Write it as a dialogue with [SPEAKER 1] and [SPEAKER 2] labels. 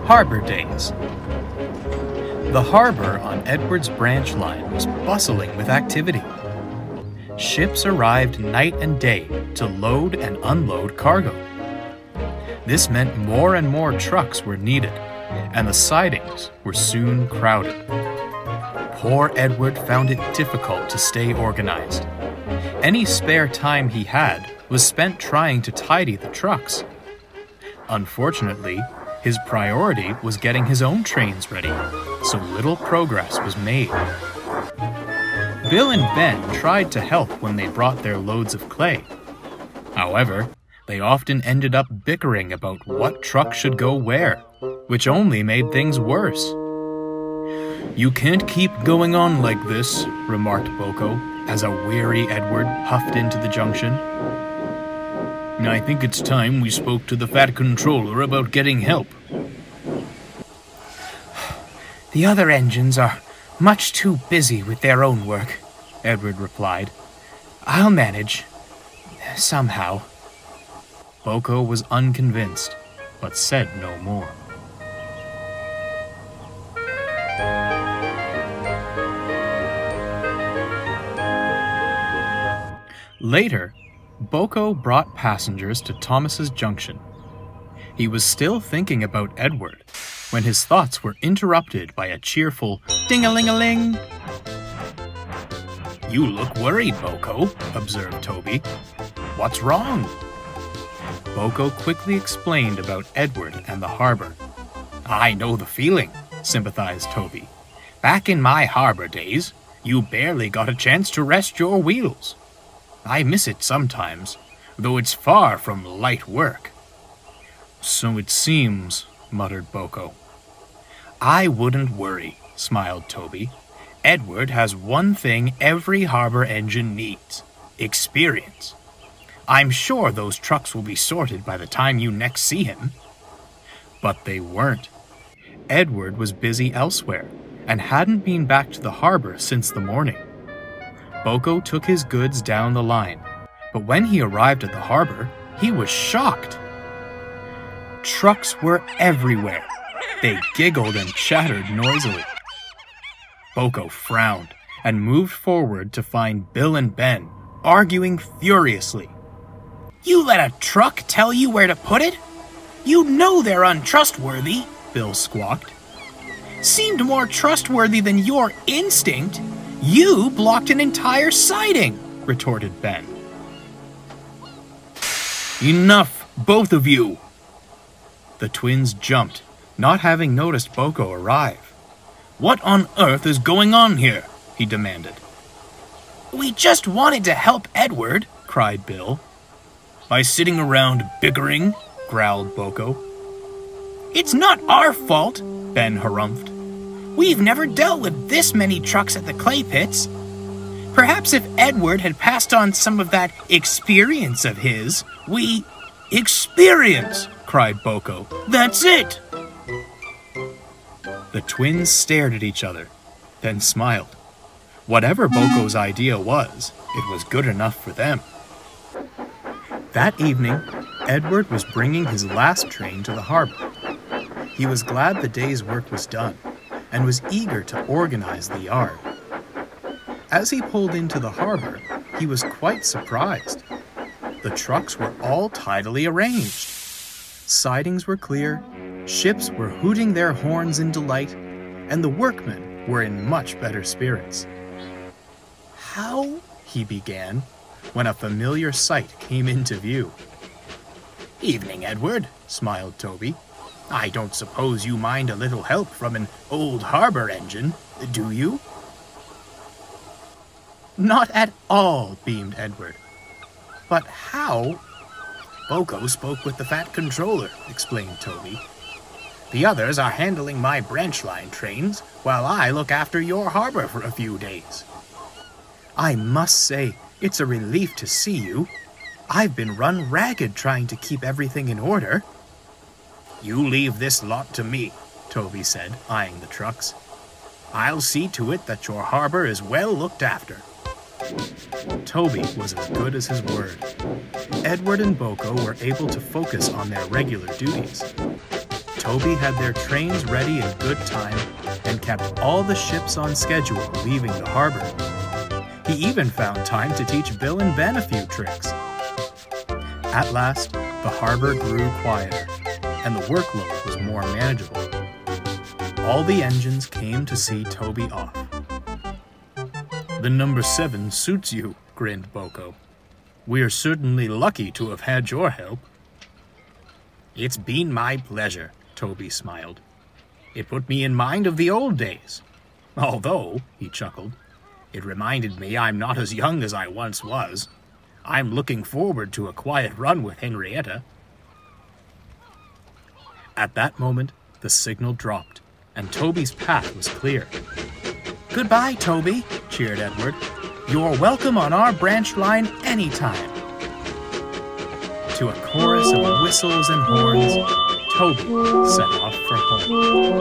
[SPEAKER 1] Harbour days. The harbour on Edward's branch line was bustling with activity. Ships arrived night and day to load and unload cargo. This meant more and more trucks were needed, and the sidings were soon crowded. Poor Edward found it difficult to stay organized. Any spare time he had was spent trying to tidy the trucks. Unfortunately, his priority was getting his own trains ready, so little progress was made. Bill and Ben tried to help when they brought their loads of clay. However, they often ended up bickering about what truck should go where, which only made things worse. "You can't keep going on like this," remarked Boko, as a weary Edward huffed into the junction. "I think it's time we spoke to the Fat Controller about getting help."
[SPEAKER 2] "The other engines are much too busy with their own work," Edward replied. "I'll manage. Somehow."
[SPEAKER 1] Boko was unconvinced, but said no more. Later, Boko brought passengers to Thomas's junction. He was still thinking about Edward when his thoughts were interrupted by a cheerful ding-a-ling-a-ling. "You look worried, Boko," observed Toby. "What's wrong?" Boko quickly explained about Edward and the harbour. "I know the feeling," sympathized Toby. "Back in my harbour days, you barely got a chance to rest your wheels. I miss it sometimes, though it's far from light work." "So it seems," muttered Boko. "I wouldn't worry," smiled Toby. "Edward has one thing every harbour engine needs: experience. I'm sure those trucks will be sorted by the time you next see him." But they weren't. Edward was busy elsewhere and hadn't been back to the harbour since the morning. Boko took his goods down the line, but when he arrived at the harbour, he was shocked. Trucks were everywhere. They giggled and chattered noisily. Boko frowned and moved forward to find Bill and Ben arguing furiously.
[SPEAKER 2] "You let a truck tell you where to put it? You know they're untrustworthy," Bill squawked. "Seemed more trustworthy than your instinct. You blocked an entire siding," retorted Ben.
[SPEAKER 1] "Enough, both of you!" The twins jumped, not having noticed Boko arrive. "What on earth is going on here?" he demanded.
[SPEAKER 2] "We just wanted to help Edward," cried Bill.
[SPEAKER 1] "By sitting around bickering?" growled Boko.
[SPEAKER 2] "It's not our fault," Ben harumphed. "We've never dealt with this many trucks at the clay pits. Perhaps if Edward had passed on some of that experience of his, we—"
[SPEAKER 1] "Experience!" cried Boko. "That's it!" The twins stared at each other, then smiled. Whatever Boko's idea was, it was good enough for them. That evening, Edward was bringing his last train to the harbour. He was glad the day's work was done, and was eager to organize the yard. As he pulled into the harbour, he was quite surprised. The trucks were all tidily arranged. Sidings were clear, ships were hooting their horns in delight, and the workmen were in much better spirits. "How?" he began, when a familiar sight came into view. "Evening, Edward," smiled Toby. "I don't suppose you mind a little help from an old harbour engine, do you?" "Not at all," beamed Edward. "But how?" "Boko spoke with the Fat Controller," explained Toby. "The others are handling my branch line trains, while I look after your harbour for a few days." "I must say, it's a relief to see you. I've been run ragged trying to keep everything in order." "You leave this lot to me," Toby said, eyeing the trucks. "I'll see to it that your harbour is well looked after." Toby was as good as his word. Edward and Boko were able to focus on their regular duties. Toby had their trains ready in good time and kept all the ships on schedule leaving the harbor. He even found time to teach Bill and Ben a few tricks. At last, the harbor grew quieter, and the workload was more manageable. All the engines came to see Toby off. "The number 7 suits you," grinned Boko. "We are certainly lucky to have had your help." "It's been my pleasure," Toby smiled. "It put me in mind of the old days. Although," he chuckled, "it reminded me I'm not as young as I once was. I'm looking forward to a quiet run with Henrietta." At that moment, the signal dropped, and Toby's path was clear.
[SPEAKER 2] "Goodbye, Toby," cheered Edward. "You're welcome on our branch line anytime."
[SPEAKER 1] To a chorus of whistles and horns, Toby set off for home.